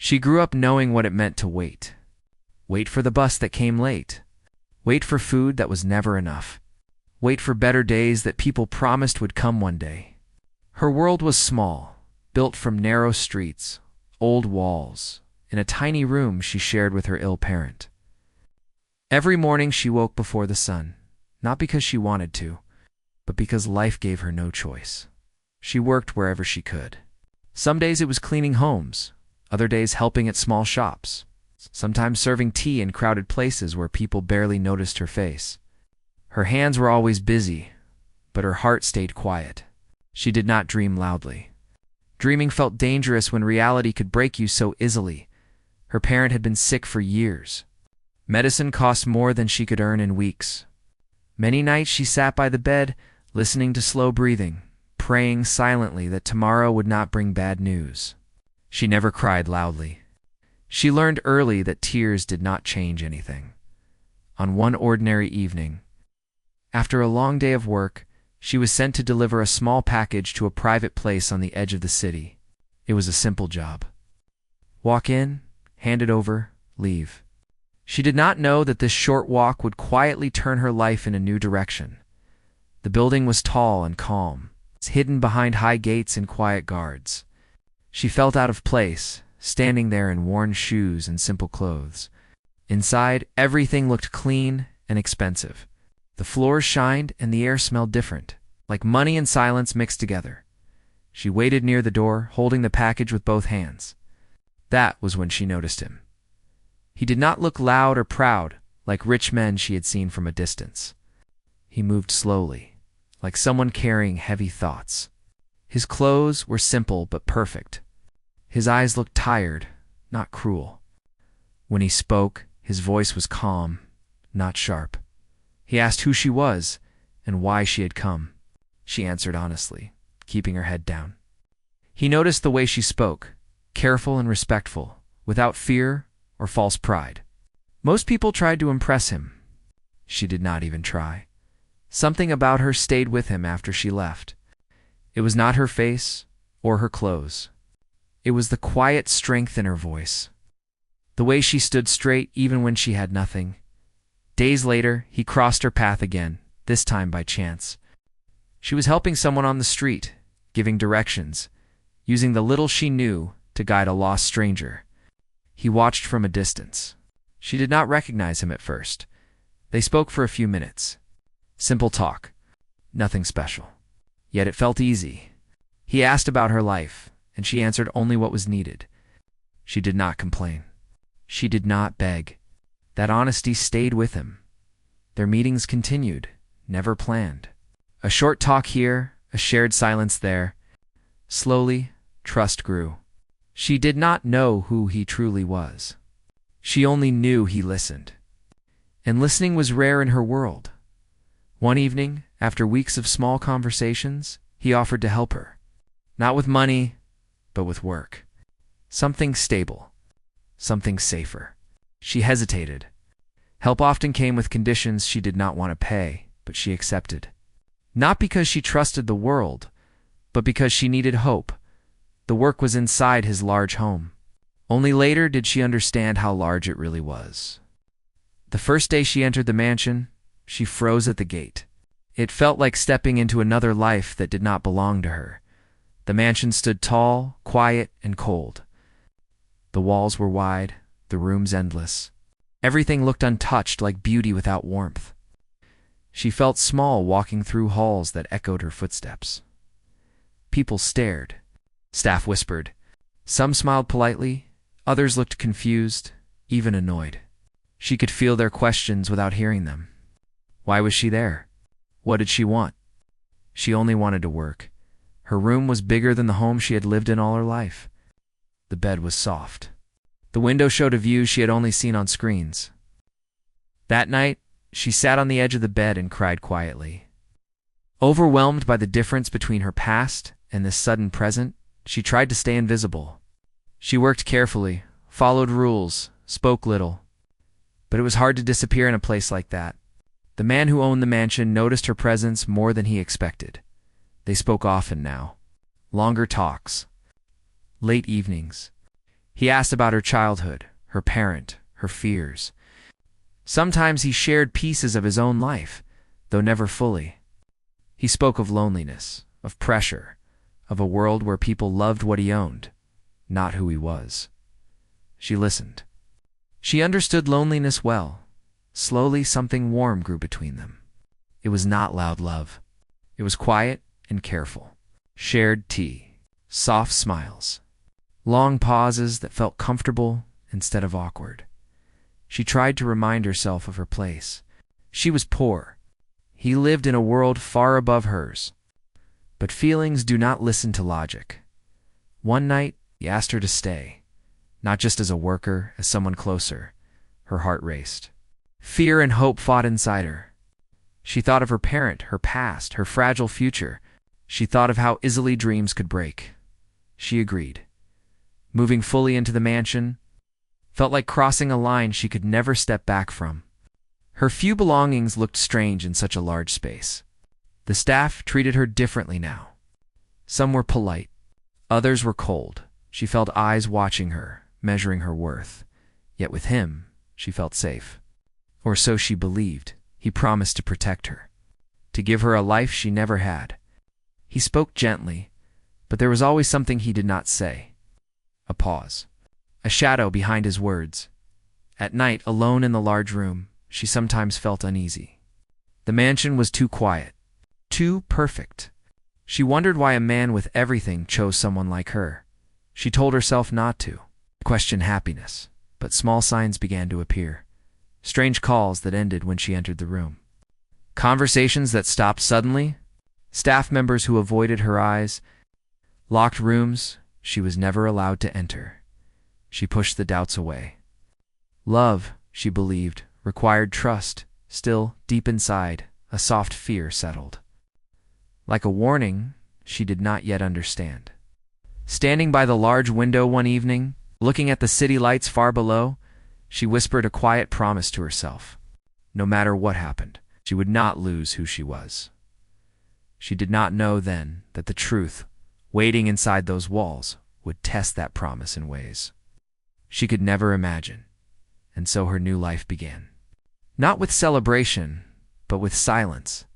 She grew up knowing what it meant to wait. Wait for the bus that came late. Wait for food that was never enough. Wait for better days that people promised would come one day. Her world was small, built from narrow streets, old walls, in a tiny room she shared with her ill parent. Every morning she woke before the sun, not because she wanted to, but because life gave her no choice. She worked wherever she could. Some days it was cleaning homes, other days helping at small shops, sometimes serving tea in crowded places where people barely noticed her face. Her hands were always busy, but her heart stayed quiet. She did not dream loudly. Dreaming felt dangerous when reality could break you so easily. Her parent had been sick for years. Medicine cost more than she could earn in weeks. Many nights she sat by the bed, listening to slow breathing, praying silently that tomorrow would not bring bad news. She never cried loudly. She learned early that tears did not change anything. On one ordinary evening, after a long day of work, she was sent to deliver a small package to a private place on the edge of the city. It was a simple job. Walk in, hand it over, leave. She did not know that this short walk would quietly turn her life in a new direction. The building was tall and calm, hidden behind high gates and quiet guards. She felt out of place, standing there in worn shoes and simple clothes. Inside, everything looked clean and expensive. The floors shined and the air smelled different, like money and silence mixed together. She waited near the door, holding the package with both hands. That was when she noticed him. He did not look loud or proud, like rich men she had seen from a distance. He moved slowly, like someone carrying heavy thoughts. His clothes were simple but perfect. His eyes looked tired, not cruel. When he spoke, his voice was calm, not sharp. He asked who she was and why she had come. She answered honestly, keeping her head down. He noticed the way she spoke, careful and respectful, without fear or false pride. Most people tried to impress him. She did not even try. Something about her stayed with him after she left. It was not her face or her clothes. It was the quiet strength in her voice. The way she stood straight even when she had nothing. Days later, he crossed her path again, this time by chance. She was helping someone on the street, giving directions, using the little she knew to guide a lost stranger. He watched from a distance. She did not recognize him at first. They spoke for a few minutes. Simple talk. Nothing special. Yet it felt easy. He asked about her life, and she answered only what was needed. She did not complain. She did not beg. That honesty stayed with him. Their meetings continued, never planned. A short talk here, a shared silence there. Slowly, trust grew. She did not know who he truly was. She only knew he listened. And listening was rare in her world. One evening, after weeks of small conversations, he offered to help her. Not with money, but with work. Something stable. Something safer. She hesitated. Help often came with conditions she did not want to pay, but she accepted. Not because she trusted the world, but because she needed hope. The work was inside his large home. Only later did she understand how large it really was. The first day she entered the mansion, she froze at the gate. It felt like stepping into another life that did not belong to her. The mansion stood tall, quiet, and cold. The walls were wide, the rooms endless. Everything looked untouched, like beauty without warmth. She felt small walking through halls that echoed her footsteps. People stared. Staff whispered. Some smiled politely, others looked confused, even annoyed. She could feel their questions without hearing them. Why was she there? What did she want? She only wanted to work. Her room was bigger than the home she had lived in all her life. The bed was soft. The window showed a view she had only seen on screens. That night, she sat on the edge of the bed and cried quietly. Overwhelmed by the difference between her past and this sudden present, she tried to stay invisible. She worked carefully, followed rules, spoke little. But it was hard to disappear in a place like that. The man who owned the mansion noticed her presence more than he expected. They spoke often now. Longer talks. Late evenings. He asked about her childhood, her parent, her fears. Sometimes he shared pieces of his own life, though never fully. He spoke of loneliness, of pressure, of a world where people loved what he owned, not who he was. She listened. She understood loneliness well. Slowly, something warm grew between them. It was not loud love. It was quiet and careful. Shared tea, soft smiles, long pauses that felt comfortable instead of awkward. She tried to remind herself of her place. She was poor. He lived in a world far above hers. But feelings do not listen to logic. One night, he asked her to stay, not just as a worker, as someone closer. Her heart raced. Fear and hope fought inside her. She thought of her parent, her past, her fragile future. She thought of how easily dreams could break. She agreed. Moving fully into the mansion felt like crossing a line she could never step back from. Her few belongings looked strange in such a large space. The staff treated her differently now. Some were polite. Others were cold. She felt eyes watching her, measuring her worth. Yet with him, she felt safe. Or so she believed. He promised to protect her, to give her a life she never had. He spoke gently, but there was always something he did not say. A pause. A shadow behind his words. At night, alone in the large room, she sometimes felt uneasy. The mansion was too quiet, too perfect. She wondered why a man with everything chose someone like her. She told herself not to question happiness, but small signs began to appear. Strange calls that ended when she entered the room. Conversations that stopped suddenly. Staff members who avoided her eyes. Locked rooms she was never allowed to enter. She pushed the doubts away. Love, she believed, required trust. Still, deep inside, a soft fear settled. Like a warning she did not yet understand. Standing by the large window one evening, looking at the city lights far below, she whispered a quiet promise to herself. No matter what happened, she would not lose who she was. She did not know then that the truth, waiting inside those walls, would test that promise in ways she could never imagine. And so her new life began. Not with celebration, but with silence,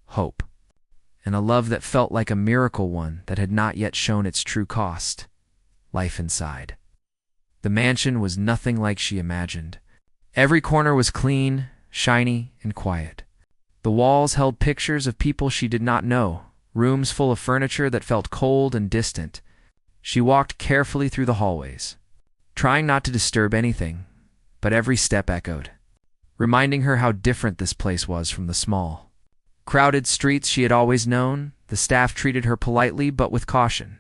hope, and a love that felt like a miracle, one that had not yet shown its true cost. Life inside. The mansion was nothing like she imagined. Every corner was clean, shiny, and quiet. The walls held pictures of people she did not know, rooms full of furniture that felt cold and distant. She walked carefully through the hallways, trying not to disturb anything, but every step echoed, reminding her how different this place was from the small, crowded streets she had always known. The staff treated her politely but with caution.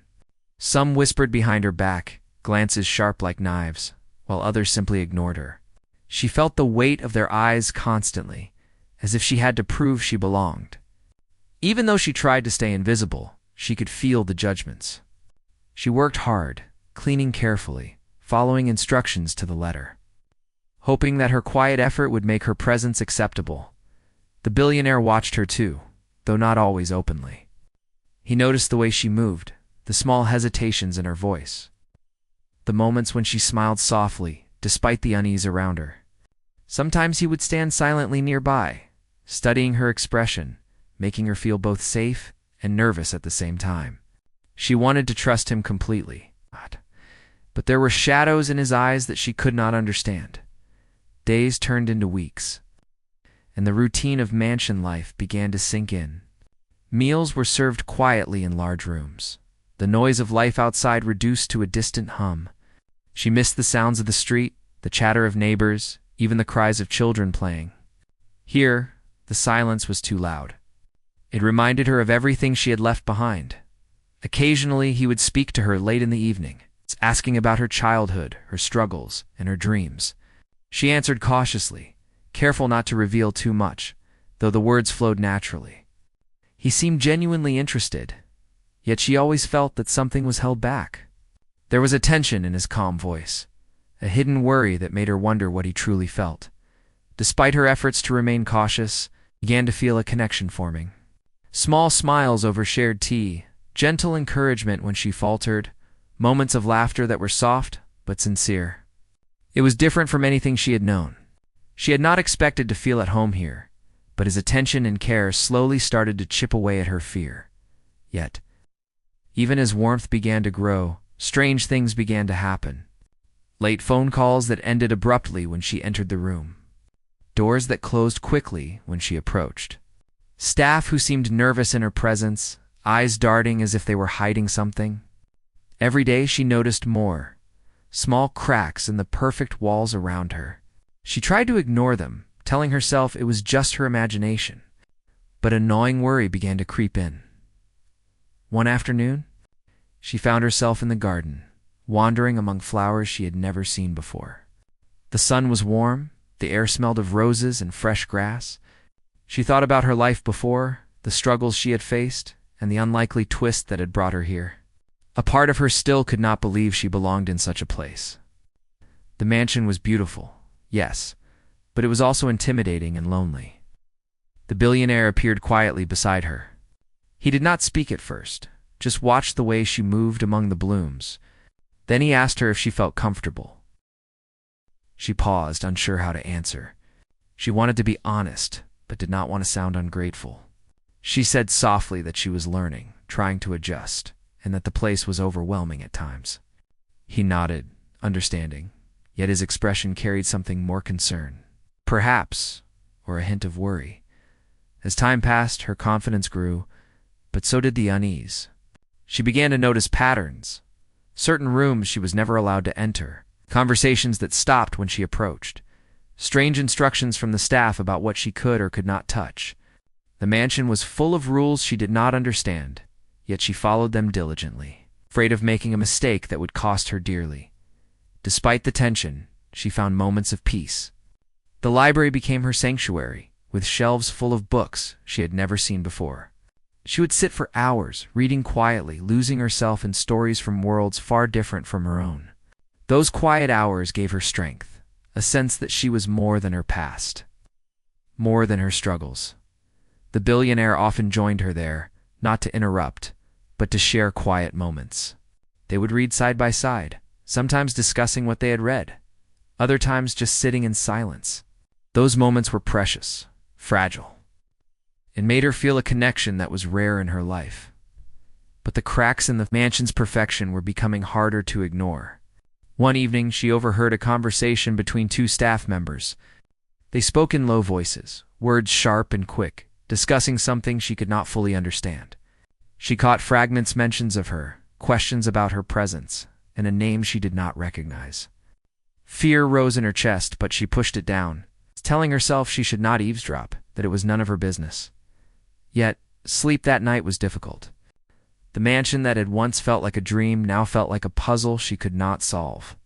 Some whispered behind her back, glances sharp like knives, while others simply ignored her. She felt the weight of their eyes constantly, as if she had to prove she belonged. Even though she tried to stay invisible, she could feel the judgments. She worked hard, cleaning carefully, following instructions to the letter, hoping that her quiet effort would make her presence acceptable. The billionaire watched her too, though not always openly. He noticed the way she moved, the small hesitations in her voice, the moments when she smiled softly, despite the unease around her. Sometimes he would stand silently nearby, studying her expression, making her feel both safe and nervous at the same time. She wanted to trust him completely, but there were shadows in his eyes that she could not understand. Days turned into weeks, and the routine of mansion life began to sink in. Meals were served quietly in large rooms, the noise of life outside reduced to a distant hum. She missed the sounds of the street, the chatter of neighbors, even the cries of children playing. Here, the silence was too loud. It reminded her of everything she had left behind. Occasionally, he would speak to her late in the evening, asking about her childhood, her struggles, and her dreams. She answered cautiously, careful not to reveal too much, though the words flowed naturally. He seemed genuinely interested, yet she always felt that something was held back. There was a tension in his calm voice, a hidden worry that made her wonder what he truly felt. Despite her efforts to remain cautious, began to feel a connection forming. Small smiles over shared tea, gentle encouragement when she faltered, moments of laughter that were soft but sincere. It was different from anything she had known. She had not expected to feel at home here, but his attention and care slowly started to chip away at her fear. Yet, even as warmth began to grow, strange things began to happen. Late phone calls that ended abruptly when she entered the room. Doors that closed quickly when she approached. Staff who seemed nervous in her presence, eyes darting as if they were hiding something. Every day she noticed more. Small cracks in the perfect walls around her. She tried to ignore them, telling herself it was just her imagination. But a gnawing worry began to creep in. One afternoon, she found herself in the garden, wandering among flowers she had never seen before. The sun was warm, the air smelled of roses and fresh grass. She thought about her life before, the struggles she had faced, and the unlikely twist that had brought her here. A part of her still could not believe she belonged in such a place. The mansion was beautiful, yes, but it was also intimidating and lonely. The billionaire appeared quietly beside her. He did not speak at first, just watched the way she moved among the blooms. Then he asked her if she felt comfortable. She paused, unsure how to answer. She wanted to be honest, but did not want to sound ungrateful. She said softly that she was learning, trying to adjust, and that the place was overwhelming at times. He nodded, understanding, yet his expression carried something more concern. Perhaps, or a hint of worry. As time passed, her confidence grew, but so did the unease. She began to notice patterns. Certain rooms she was never allowed to enter, conversations that stopped when she approached, strange instructions from the staff about what she could or could not touch. The mansion was full of rules she did not understand, yet she followed them diligently, afraid of making a mistake that would cost her dearly. Despite the tension, she found moments of peace. The library became her sanctuary, with shelves full of books she had never seen before. She would sit for hours, reading quietly, losing herself in stories from worlds far different from her own. Those quiet hours gave her strength, a sense that she was more than her past, more than her struggles. The billionaire often joined her there, not to interrupt, but to share quiet moments. They would read side by side, sometimes discussing what they had read, other times just sitting in silence. Those moments were precious, fragile. It made her feel a connection that was rare in her life. But the cracks in the mansion's perfection were becoming harder to ignore. One evening, she overheard a conversation between two staff members. They spoke in low voices, words sharp and quick, discussing something she could not fully understand. She caught fragments mentions of her, questions about her presence, and a name she did not recognize. Fear rose in her chest, but she pushed it down, telling herself she should not eavesdrop, that it was none of her business. Yet, sleep that night was difficult. The mansion that had once felt like a dream now felt like a puzzle she could not solve.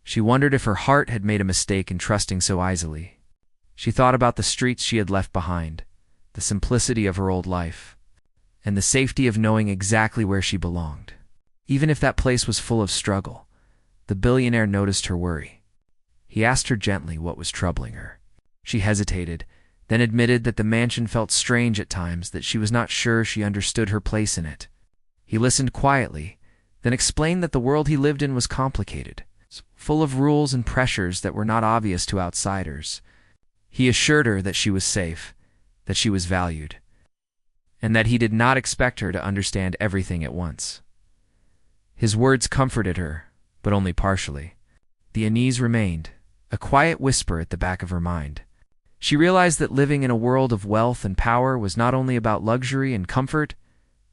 She wondered if her heart had made a mistake in trusting so easily. She thought about the streets she had left behind, the simplicity of her old life, and the safety of knowing exactly where she belonged. Even if that place was full of struggle, the billionaire noticed her worry. He asked her gently what was troubling her. She hesitated, then admitted that the mansion felt strange at times, that she was not sure she understood her place in it. He listened quietly, then explained that the world he lived in was complicated, full of rules and pressures that were not obvious to outsiders. He assured her that she was safe, that she was valued, and that he did not expect her to understand everything at once. His words comforted her, but only partially. The unease remained, a quiet whisper at the back of her mind. She realized that living in a world of wealth and power was not only about luxury and comfort,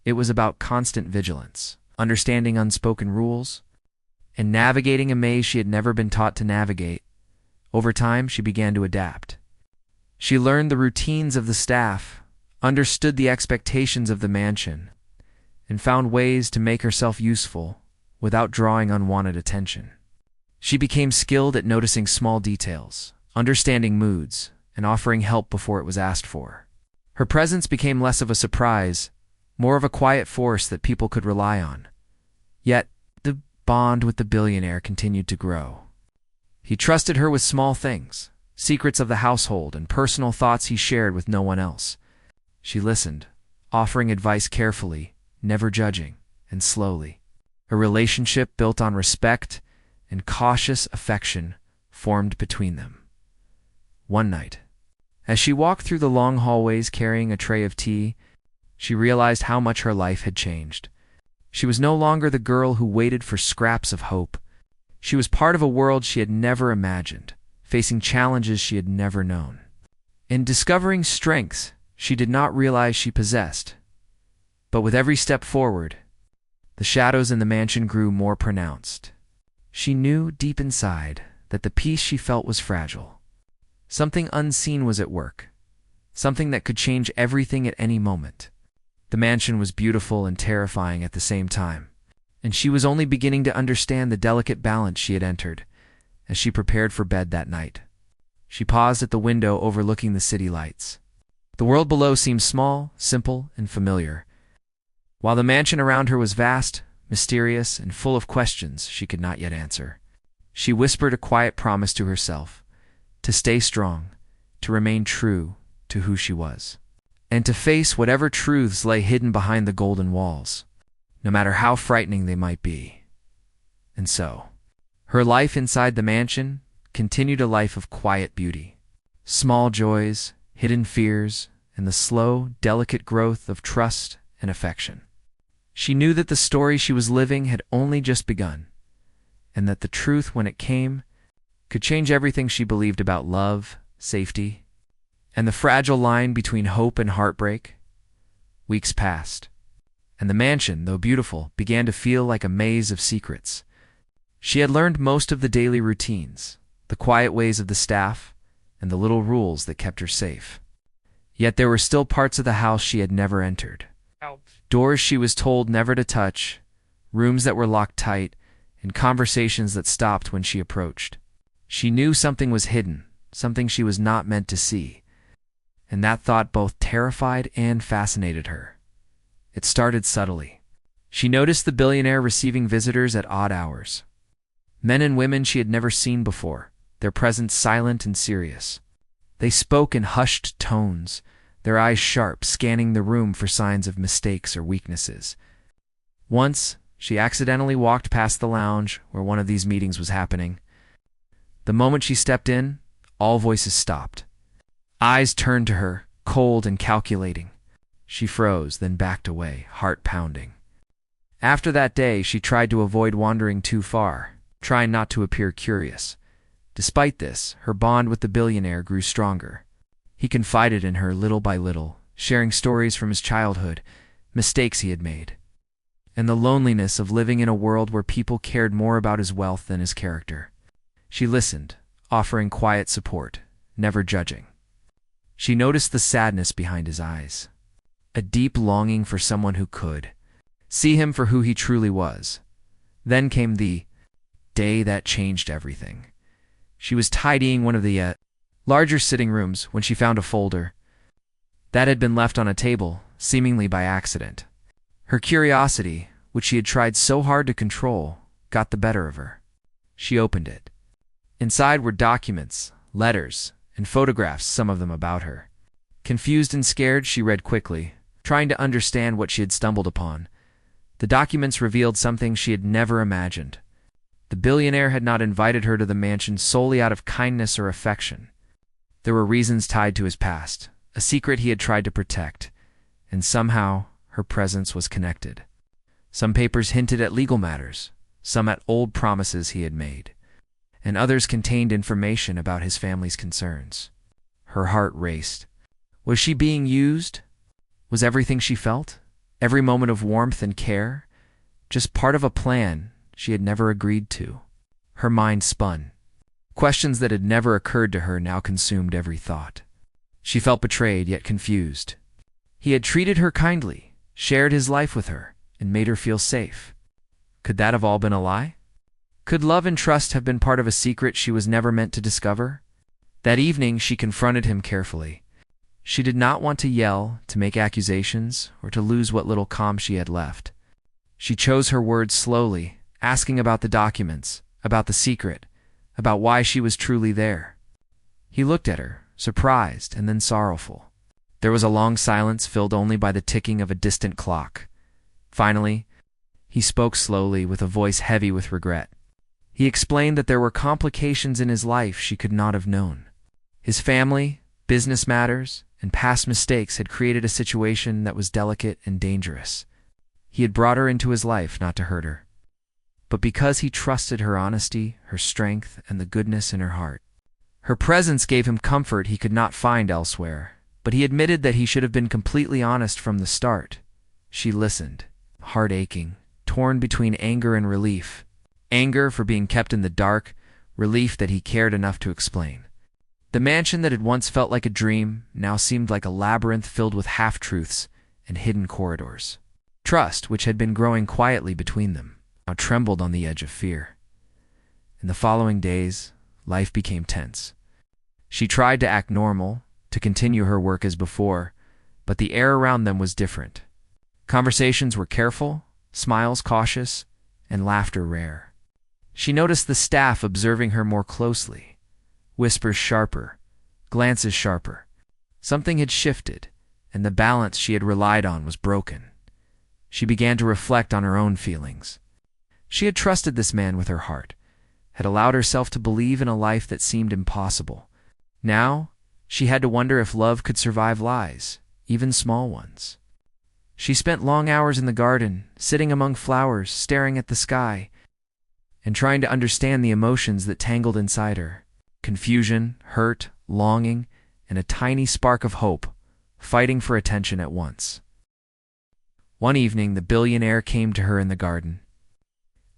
it was about constant vigilance, understanding unspoken rules, and navigating a maze she had never been taught to navigate. Over time, she began to adapt. She learned the routines of the staff, understood the expectations of the mansion, and found ways to make herself useful without drawing unwanted attention. She became skilled at noticing small details, understanding moods, and offering help before it was asked for. Her presence became less of a surprise, more of a quiet force that people could rely on. Yet, the bond with the billionaire continued to grow. He trusted her with small things, secrets of the household and personal thoughts he shared with no one else. She listened, offering advice carefully, never judging, and slowly. A relationship built on respect and cautious affection formed between them. One night, as she walked through the long hallways carrying a tray of tea, she realized how much her life had changed. She was no longer the girl who waited for scraps of hope. She was part of a world she had never imagined, facing challenges she had never known. In discovering strengths she did not realize she possessed. But with every step forward, the shadows in the mansion grew more pronounced. She knew deep inside that the peace she felt was fragile. Something unseen was at work, something that could change everything at any moment. The mansion was beautiful and terrifying at the same time, and she was only beginning to understand the delicate balance she had entered as she prepared for bed that night. She paused at the window overlooking the city lights. The world below seemed small, simple, and familiar, while the mansion around her was vast, mysterious, and full of questions she could not yet answer. She whispered a quiet promise to herself, to stay strong, to remain true to who she was, and to face whatever truths lay hidden behind the golden walls, no matter how frightening they might be. And so, her life inside the mansion continued a life of quiet beauty, small joys, hidden fears, and the slow, delicate growth of trust and affection. She knew that the story she was living had only just begun, and that the truth, when it came, could change everything she believed about love, safety, and the fragile line between hope and heartbreak. Weeks passed, and the mansion, though beautiful, began to feel like a maze of secrets. She had learned most of the daily routines, the quiet ways of the staff, and the little rules that kept her safe. Yet there were still parts of the house she had never entered. Doors she was told never to touch, rooms that were locked tight, and conversations that stopped when she approached. She knew something was hidden, something she was not meant to see, and that thought both terrified and fascinated her. It started subtly. She noticed the billionaire receiving visitors at odd hours. Men and women she had never seen before, their presence silent and serious. They spoke in hushed tones, their eyes sharp, scanning the room for signs of mistakes or weaknesses. Once, she accidentally walked past the lounge where one of these meetings was happening. The moment she stepped in, all voices stopped. Eyes turned to her, cold and calculating. She froze, then backed away, heart pounding. After that day, she tried to avoid wandering too far, trying not to appear curious. Despite this, her bond with the billionaire grew stronger. He confided in her little by little, sharing stories from his childhood, mistakes he had made, and the loneliness of living in a world where people cared more about his wealth than his character. She listened, offering quiet support, never judging. She noticed the sadness behind his eyes, a deep longing for someone who could see him for who he truly was. Then came the day that changed everything. She was tidying one of the larger sitting rooms when she found a folder that had been left on a table, seemingly by accident. Her curiosity, which she had tried so hard to control, got the better of her. She opened it. Inside were documents, letters, and photographs, some of them about her. Confused and scared, she read quickly, trying to understand what she had stumbled upon. The documents revealed something she had never imagined. The billionaire had not invited her to the mansion solely out of kindness or affection. There were reasons tied to his past, a secret he had tried to protect, and somehow her presence was connected. Some papers hinted at legal matters, some at old promises he had made, and others contained information about his family's concerns. Her heart raced. Was she being used? Was everything she felt, every moment of warmth and care, just part of a plan she had never agreed to? Her mind spun. Questions that had never occurred to her now consumed every thought. She felt betrayed yet confused. He had treated her kindly, shared his life with her, and made her feel safe. Could that have all been a lie? Could love and trust have been part of a secret she was never meant to discover? That evening she confronted him carefully. She did not want to yell, to make accusations, or to lose what little calm she had left. She chose her words slowly, asking about the documents, about the secret, about why she was truly there. He looked at her, surprised and then sorrowful. There was a long silence filled only by the ticking of a distant clock. Finally, he spoke slowly with a voice heavy with regret. He explained that there were complications in his life she could not have known. His family, business matters, and past mistakes had created a situation that was delicate and dangerous. He had brought her into his life not to hurt her, but because he trusted her honesty, her strength, and the goodness in her heart. Her presence gave him comfort he could not find elsewhere, but he admitted that he should have been completely honest from the start. She listened, heart aching, torn between anger and relief. Anger for being kept in the dark, relief that he cared enough to explain. The mansion that had once felt like a dream now seemed like a labyrinth filled with half-truths and hidden corridors. Trust, which had been growing quietly between them, now trembled on the edge of fear. In the following days, life became tense. She tried to act normal, to continue her work as before, but the air around them was different. Conversations were careful, smiles cautious, and laughter rare. She noticed the staff observing her more closely, whispers sharper, glances sharper. Something had shifted, and the balance she had relied on was broken. She began to reflect on her own feelings. She had trusted this man with her heart, had allowed herself to believe in a life that seemed impossible. Now, she had to wonder if love could survive lies, even small ones. She spent long hours in the garden, sitting among flowers, staring at the sky, and trying to understand the emotions that tangled inside her. Confusion, hurt, longing, and a tiny spark of hope, fighting for attention at once. One evening, the billionaire came to her in the garden.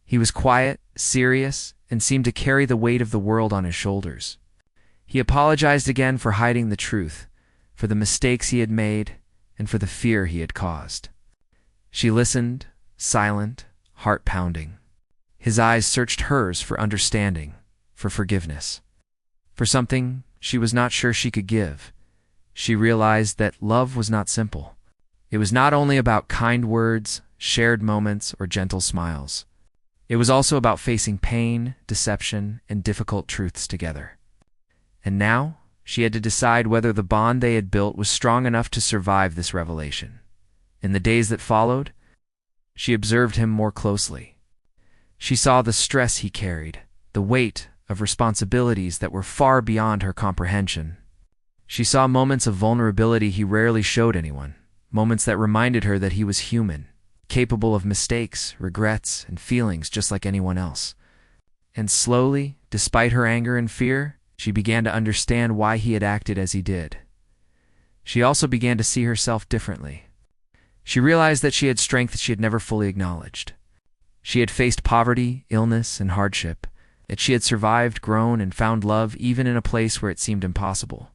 He was quiet, serious, and seemed to carry the weight of the world on his shoulders. He apologized again for hiding the truth, for the mistakes he had made, and for the fear he had caused. She listened, silent, heart pounding. His eyes searched hers for understanding, for forgiveness, for something she was not sure she could give. She realized that love was not simple. It was not only about kind words, shared moments, or gentle smiles. It was also about facing pain, deception, and difficult truths together. And now, she had to decide whether the bond they had built was strong enough to survive this revelation. In the days that followed, she observed him more closely. She saw the stress he carried, the weight of responsibilities that were far beyond her comprehension. She saw moments of vulnerability he rarely showed anyone, moments that reminded her that he was human, capable of mistakes, regrets, and feelings just like anyone else. And slowly, despite her anger and fear, she began to understand why he had acted as he did. She also began to see herself differently. She realized that she had strength she had never fully acknowledged. She had faced poverty, illness, and hardship, yet she had survived, grown, and found love even in a place where it seemed impossible.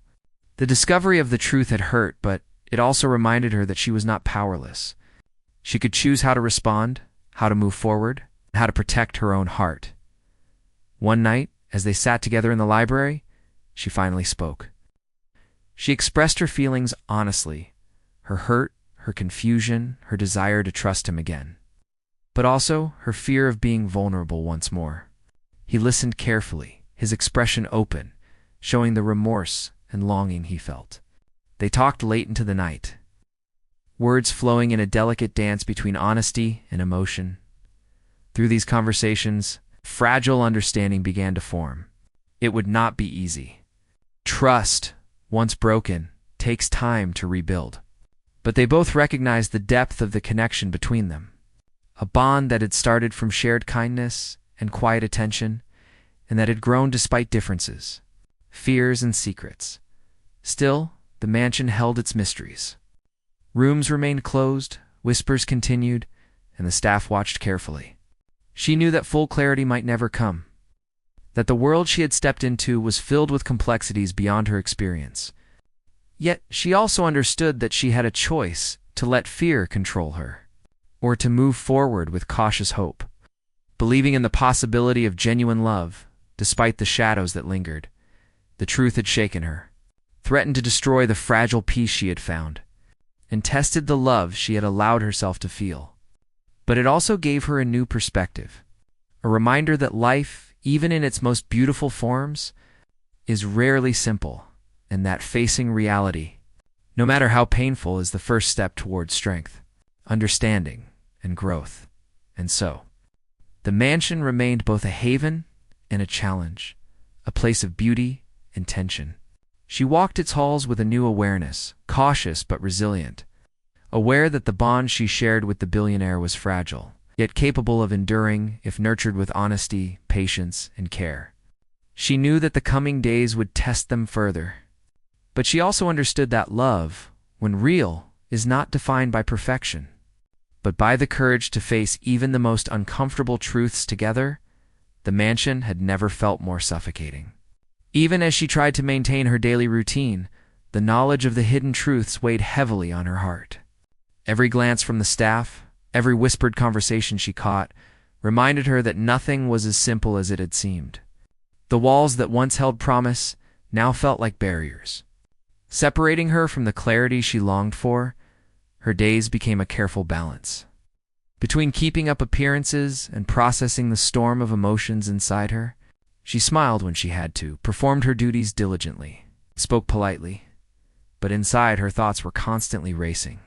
The discovery of the truth had hurt, but it also reminded her that she was not powerless. She could choose how to respond, how to move forward, and how to protect her own heart. One night, as they sat together in the library, she finally spoke. She expressed her feelings honestly, her hurt, her confusion, her desire to trust him again, but also her fear of being vulnerable once more. He listened carefully, his expression open, showing the remorse and longing he felt. They talked late into the night, words flowing in a delicate dance between honesty and emotion. Through these conversations, fragile understanding began to form. It would not be easy. Trust, once broken, takes time to rebuild. But they both recognized the depth of the connection between them, a bond that had started from shared kindness and quiet attention, and that had grown despite differences, fears, and secrets. Still, the mansion held its mysteries. Rooms remained closed, whispers continued, and the staff watched carefully. She knew that full clarity might never come, that the world she had stepped into was filled with complexities beyond her experience. Yet she also understood that she had a choice to let fear control her, or to move forward with cautious hope, believing in the possibility of genuine love, despite the shadows that lingered. The truth had shaken her, threatened to destroy the fragile peace she had found, and tested the love she had allowed herself to feel. But it also gave her a new perspective, a reminder that life, even in its most beautiful forms, is rarely simple, and that facing reality, no matter how painful, is the first step toward strength, understanding, and growth. And so, the mansion remained both a haven and a challenge, a place of beauty and tension. She walked its halls with a new awareness, cautious but resilient, aware that the bond she shared with the billionaire was fragile, yet capable of enduring if nurtured with honesty, patience, and care. She knew that the coming days would test them further, but she also understood that love, when real, is not defined by perfection, but by the courage to face even the most uncomfortable truths together. The mansion had never felt more suffocating. Even as she tried to maintain her daily routine, the knowledge of the hidden truths weighed heavily on her heart. Every glance from the staff, every whispered conversation she caught, reminded her that nothing was as simple as it had seemed. The walls that once held promise now felt like barriers. Separating her from the clarity she longed for, her days became a careful balance. Between keeping up appearances and processing the storm of emotions inside her, she smiled when she had to, performed her duties diligently, spoke politely, but inside her thoughts were constantly racing.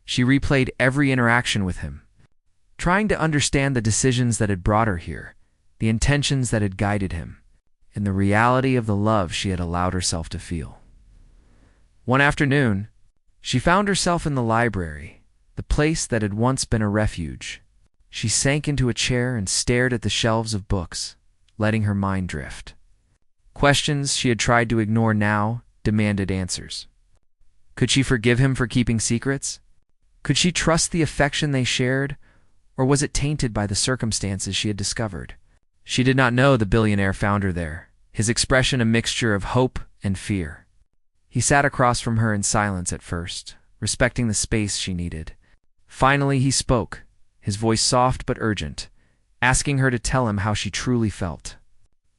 She replayed every interaction with him, trying to understand the decisions that had brought her here, the intentions that had guided him, and the reality of the love she had allowed herself to feel. One afternoon, she found herself in the library, the place that had once been a refuge. She sank into a chair and stared at the shelves of books, letting her mind drift. Questions she had tried to ignore now demanded answers. Could she forgive him for keeping secrets? Could she trust the affection they shared, or was it tainted by the circumstances she had discovered? She did not know the billionaire found her there, his expression a mixture of hope and fear. He sat across from her in silence at first, respecting the space she needed. Finally he spoke, his voice soft but urgent, asking her to tell him how she truly felt.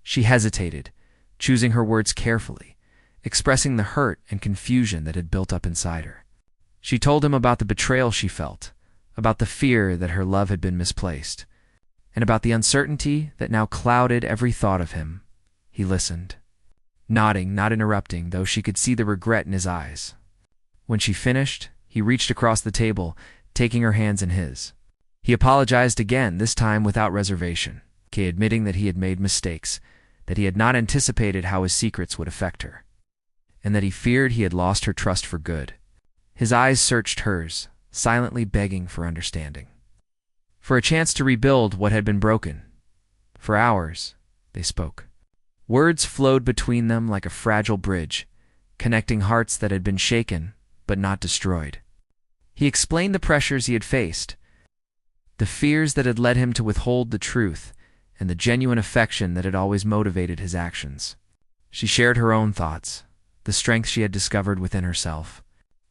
She hesitated, choosing her words carefully, expressing the hurt and confusion that had built up inside her. She told him about the betrayal she felt, about the fear that her love had been misplaced, and about the uncertainty that now clouded every thought of him. He listened, nodding, not interrupting, though she could see the regret in his eyes. When she finished, he reached across the table, taking her hands in his. He apologized again, this time without reservation, admitting that he had made mistakes, that he had not anticipated how his secrets would affect her, and that he feared he had lost her trust for good. His eyes searched hers, silently begging for understanding, for a chance to rebuild what had been broken. For hours, they spoke. Words flowed between them like a fragile bridge, connecting hearts that had been shaken but not destroyed. He explained the pressures he had faced, the fears that had led him to withhold the truth, and the genuine affection that had always motivated his actions. She shared her own thoughts, the strength she had discovered within herself,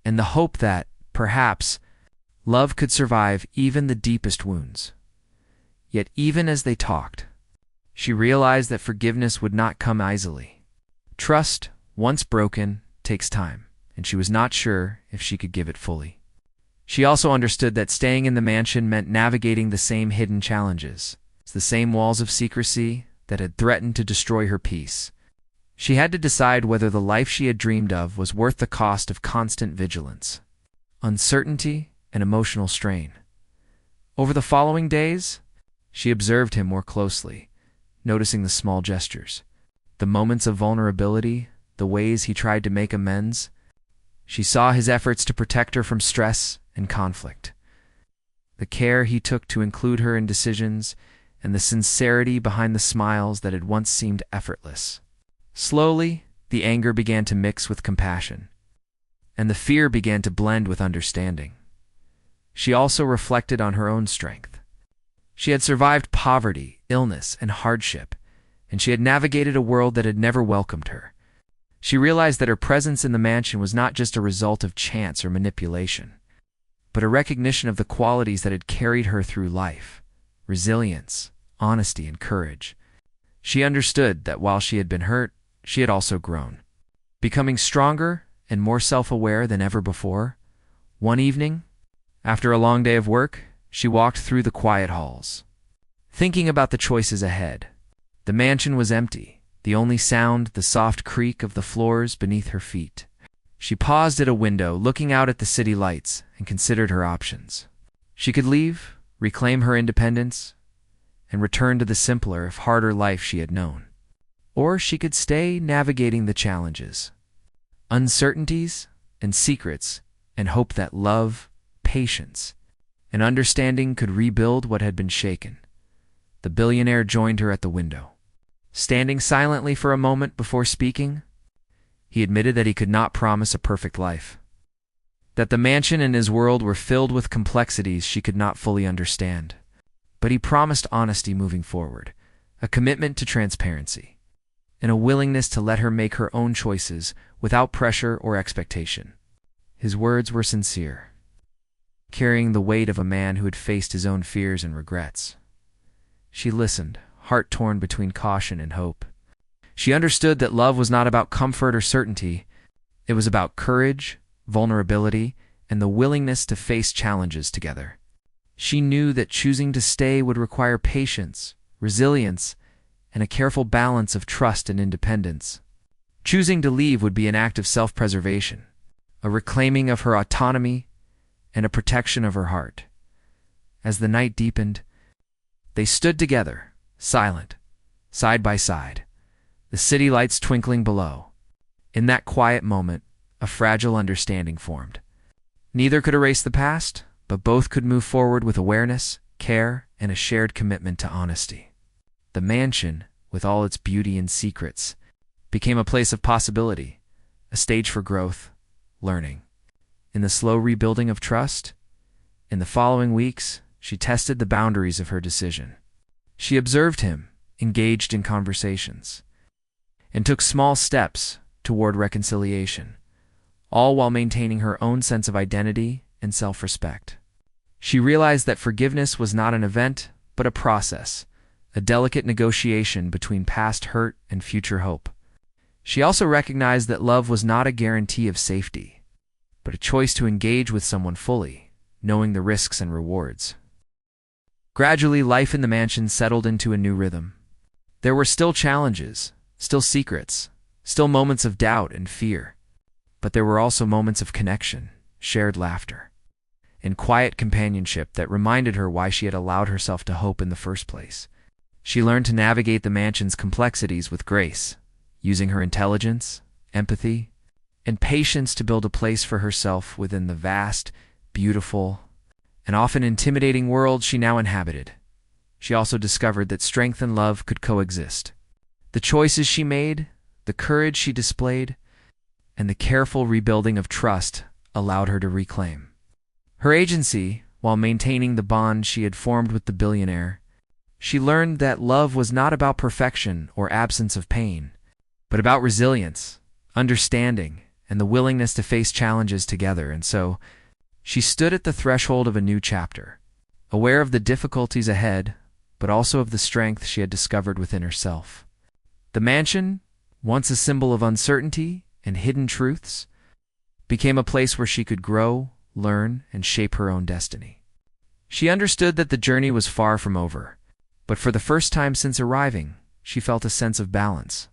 and the hope that, perhaps, love could survive even the deepest wounds. Yet even as they talked, she realized that forgiveness would not come easily. Trust, once broken, takes time, and she was not sure if she could give it fully. She also understood that staying in the mansion meant navigating the same hidden challenges, the same walls of secrecy that had threatened to destroy her peace. She had to decide whether the life she had dreamed of was worth the cost of constant vigilance, uncertainty, and emotional strain. Over the following days, she observed him more closely, noticing the small gestures, the moments of vulnerability, the ways he tried to make amends. She saw his efforts to protect her from stress and conflict, the care he took to include her in decisions, and the sincerity behind the smiles that had once seemed effortless. Slowly, the anger began to mix with compassion, and the fear began to blend with understanding. She also reflected on her own strength. She had survived poverty, illness, and hardship, and she had navigated a world that had never welcomed her. She realized that her presence in the mansion was not just a result of chance or manipulation, but a recognition of the qualities that had carried her through life: resilience, honesty, and courage. She understood that while she had been hurt, she had also grown, becoming stronger and more self-aware than ever before. One evening, after a long day of work, she walked through the quiet halls, thinking about the choices ahead. The mansion was empty, the only sound the soft creak of the floors beneath her feet. She paused at a window, looking out at the city lights, and considered her options. She could leave, reclaim her independence, and return to the simpler, if harder life she had known. Or she could stay navigating the challenges, uncertainties, and secrets, and hope that love, patience, and understanding could rebuild what had been shaken. The billionaire joined her at the window. Standing silently for a moment before speaking, he admitted that he could not promise a perfect life, that the mansion and his world were filled with complexities she could not fully understand. But he promised honesty moving forward, a commitment to transparency, and a willingness to let her make her own choices without pressure or expectation. His words were sincere, carrying the weight of a man who had faced his own fears and regrets. She listened, heart torn between caution and hope. She understood that love was not about comfort or certainty. It was about courage, vulnerability, and the willingness to face challenges together. She knew that choosing to stay would require patience, resilience, and a careful balance of trust and independence. Choosing to leave would be an act of self-preservation, a reclaiming of her autonomy, and a protection of her heart. As the night deepened, they stood together, silent, side by side, the city lights twinkling below. In that quiet moment, a fragile understanding formed. Neither could erase the past, but both could move forward with awareness, care, and a shared commitment to honesty. The mansion, with all its beauty and secrets, became a place of possibility, a stage for growth, learning. In the slow rebuilding of trust, in the following weeks, she tested the boundaries of her decision. She observed him, engaged in conversations, and took small steps toward reconciliation, all while maintaining her own sense of identity and self-respect. She realized that forgiveness was not an event, but a process, a delicate negotiation between past hurt and future hope. She also recognized that love was not a guarantee of safety, but a choice to engage with someone fully, knowing the risks and rewards. Gradually, life in the mansion settled into a new rhythm. There were still challenges, still secrets, still moments of doubt and fear, but there were also moments of connection, shared laughter, and quiet companionship that reminded her why she had allowed herself to hope in the first place. She learned to navigate the mansion's complexities with grace, using her intelligence, empathy, and patience to build a place for herself within the vast, beautiful, and often intimidating world she now inhabited. She also discovered that strength and love could coexist. The choices she made, the courage she displayed, and the careful rebuilding of trust allowed her to reclaim her agency while maintaining the bond she had formed with the billionaire. She learned that love was not about perfection or absence of pain, but about resilience, understanding, and the willingness to face challenges together. And so, she stood at the threshold of a new chapter, aware of the difficulties ahead, but also of the strength she had discovered within herself. The mansion, once a symbol of uncertainty and hidden truths, became a place where she could grow, learn, and shape her own destiny. She understood that the journey was far from over, but for the first time since arriving, she felt a sense of balance,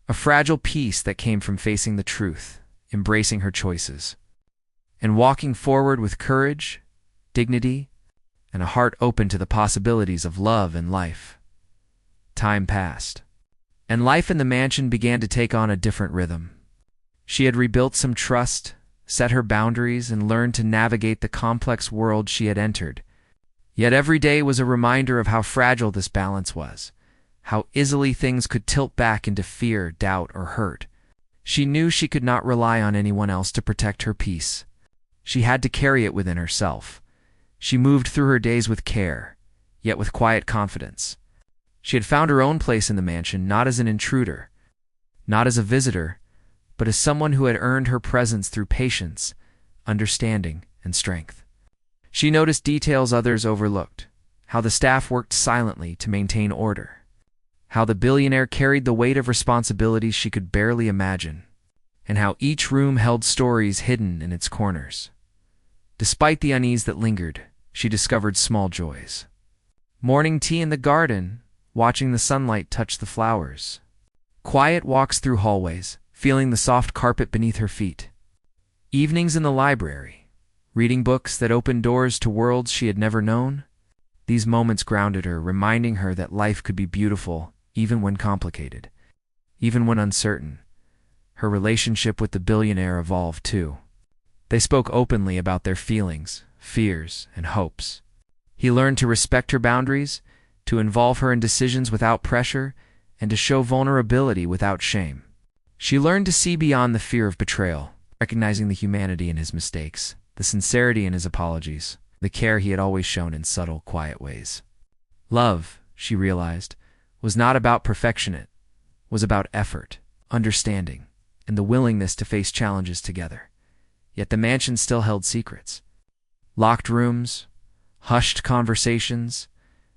a fragile peace that came from facing the truth, embracing her choices, and walking forward with courage, dignity, and a heart open to the possibilities of love and life. Time passed, and life in the mansion began to take on a different rhythm. She had rebuilt some trust, set her boundaries, and learned to navigate the complex world she had entered. Yet every day was a reminder of how fragile this balance was, how easily things could tilt back into fear, doubt, or hurt. She knew she could not rely on anyone else to protect her peace. She had to carry it within herself. She moved through her days with care, yet with quiet confidence. She had found her own place in the mansion, not as an intruder, not as a visitor, but as someone who had earned her presence through patience, understanding, and strength. She noticed details others overlooked, how the staff worked silently to maintain order, how the billionaire carried the weight of responsibilities she could barely imagine, and how each room held stories hidden in its corners. Despite the unease that lingered, she discovered small joys. Morning tea in the garden, watching the sunlight touch the flowers. Quiet walks through hallways, feeling the soft carpet beneath her feet. Evenings in the library, reading books that opened doors to worlds she had never known. These moments grounded her, reminding her that life could be beautiful even when complicated, even when uncertain. Her relationship with the billionaire evolved too. They spoke openly about their feelings, fears, and hopes. He learned to respect her boundaries, to involve her in decisions without pressure, and to show vulnerability without shame. She learned to see beyond the fear of betrayal, recognizing the humanity in his mistakes, the sincerity in his apologies, the care he had always shown in subtle, quiet ways. Love, she realized, was not about perfection, it was about effort, understanding, and the willingness to face challenges together. Yet the mansion still held secrets. Locked rooms, hushed conversations,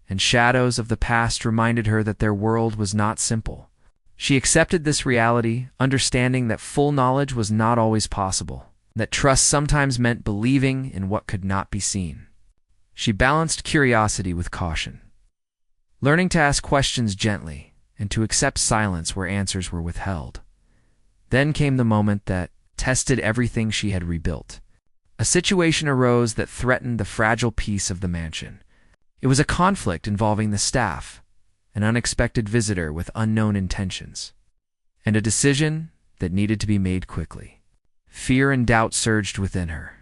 and shadows of the past reminded her that their world was not simple. She accepted this reality, understanding that full knowledge was not always possible, that trust sometimes meant believing in what could not be seen. She balanced curiosity with caution, learning to ask questions gently and to accept silence where answers were withheld. Then came the moment that tested everything she had rebuilt. A situation arose that threatened the fragile peace of the mansion. It was a conflict involving the staff, an unexpected visitor with unknown intentions, and a decision that needed to be made quickly. Fear and doubt surged within her.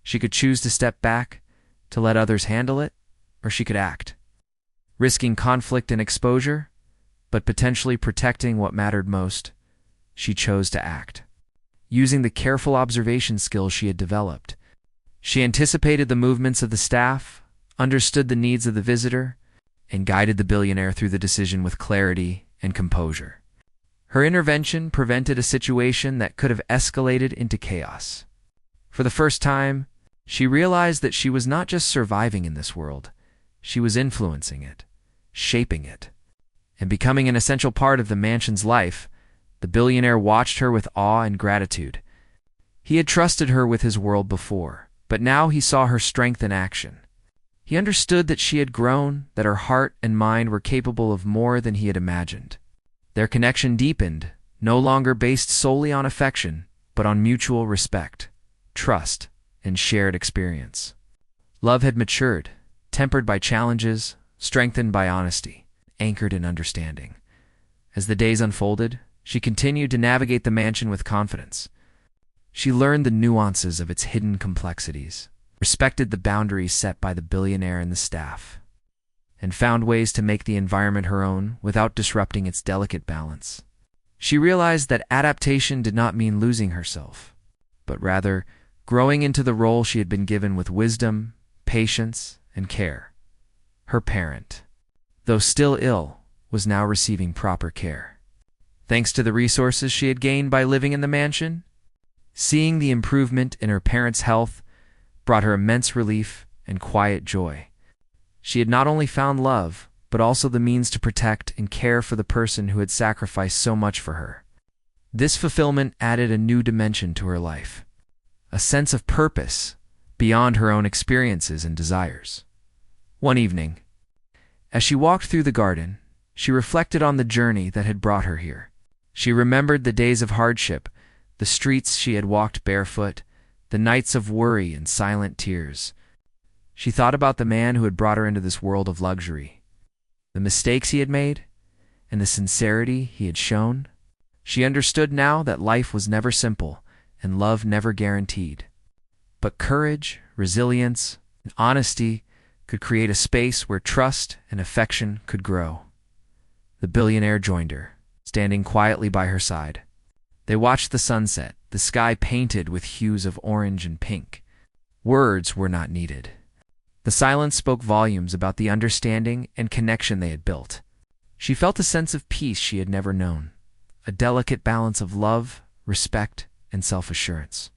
She could choose to step back, to let others handle it, or she could act, risking conflict and exposure, but potentially protecting what mattered most. She chose to act. Using the careful observation skills she had developed, she anticipated the movements of the staff, understood the needs of the visitor, and guided the billionaire through the decision with clarity and composure. Her intervention prevented a situation that could have escalated into chaos. For the first time, she realized that she was not just surviving in this world, she was influencing it, shaping it, and becoming an essential part of the mansion's life. The billionaire watched her with awe and gratitude. He had trusted her with his world before, but now he saw her strength in action. He understood that she had grown, that her heart and mind were capable of more than he had imagined. Their connection deepened, no longer based solely on affection, but on mutual respect, trust, and shared experience. Love had matured, tempered by challenges, strengthened by honesty, anchored in understanding. As the days unfolded, she continued to navigate the mansion with confidence. She learned the nuances of its hidden complexities, respected the boundaries set by the billionaire and the staff, and found ways to make the environment her own without disrupting its delicate balance. She realized that adaptation did not mean losing herself, but rather growing into the role she had been given with wisdom, patience, and care. Her parent, though still ill, was now receiving proper care. Thanks to the resources she had gained by living in the mansion, seeing the improvement in her parents' health brought her immense relief and quiet joy. She had not only found love, but also the means to protect and care for the person who had sacrificed so much for her. This fulfillment added a new dimension to her life, a sense of purpose beyond her own experiences and desires. One evening, as she walked through the garden, she reflected on the journey that had brought her here. She remembered the days of hardship, the streets she had walked barefoot, the nights of worry and silent tears. She thought about the man who had brought her into this world of luxury, the mistakes he had made, and the sincerity he had shown. She understood now that life was never simple and love never guaranteed. But courage, resilience, and honesty could create a space where trust and affection could grow. The billionaire joined her, standing quietly by her side. They watched the sunset, the sky painted with hues of orange and pink. Words were not needed. The silence spoke volumes about the understanding and connection they had built. She felt a sense of peace she had never known, a delicate balance of love, respect, and self-assurance.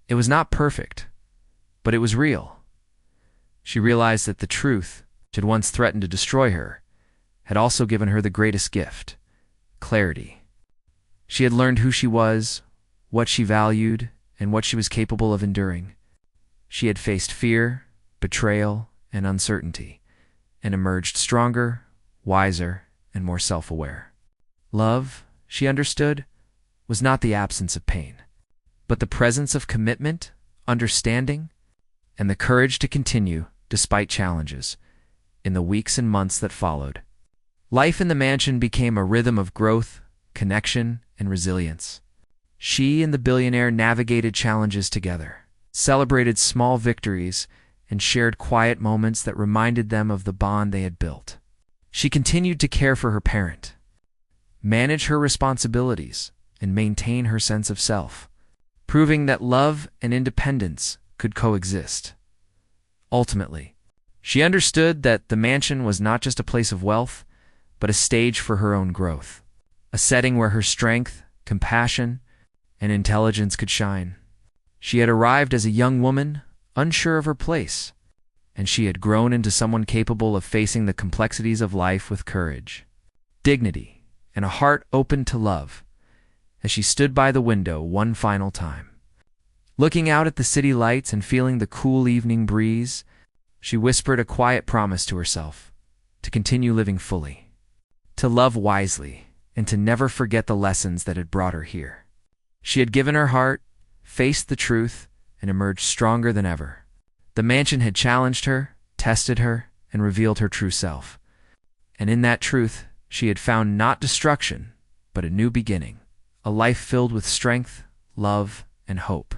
It was not perfect, but it was real. She realized that the truth, which had once threatened to destroy her, had also given her the greatest gift: clarity. She had learned who she was, what she valued, and what she was capable of enduring. She had faced fear, betrayal, and uncertainty, and emerged stronger, wiser, and more self-aware. Love, she understood, was not the absence of pain, but the presence of commitment, understanding, and the courage to continue despite challenges. in the weeks and months that followed. Life in the mansion became a rhythm of growth, connection, and resilience. She and the billionaire navigated challenges together, celebrated small victories, and shared quiet moments that reminded them of the bond they had built. She continued to care for her parent, manage her responsibilities, and maintain her sense of self, proving that love and independence could coexist. Ultimately, she understood that the mansion was not just a place of wealth, but a stage for her own growth, a setting where her strength, compassion, and intelligence could shine. She had arrived as a young woman, unsure of her place, and she had grown into someone capable of facing the complexities of life with courage, dignity, and a heart open to love. As she stood by the window one final time, looking out at the city lights and feeling the cool evening breeze, she whispered a quiet promise to herself to continue living fully, to love wisely, and to never forget the lessons that had brought her here. She had given her heart, faced the truth, and emerged stronger than ever. The mansion had challenged her, tested her, and revealed her true self. And in that truth, she had found not destruction, but a new beginning, a life filled with strength, love, and hope.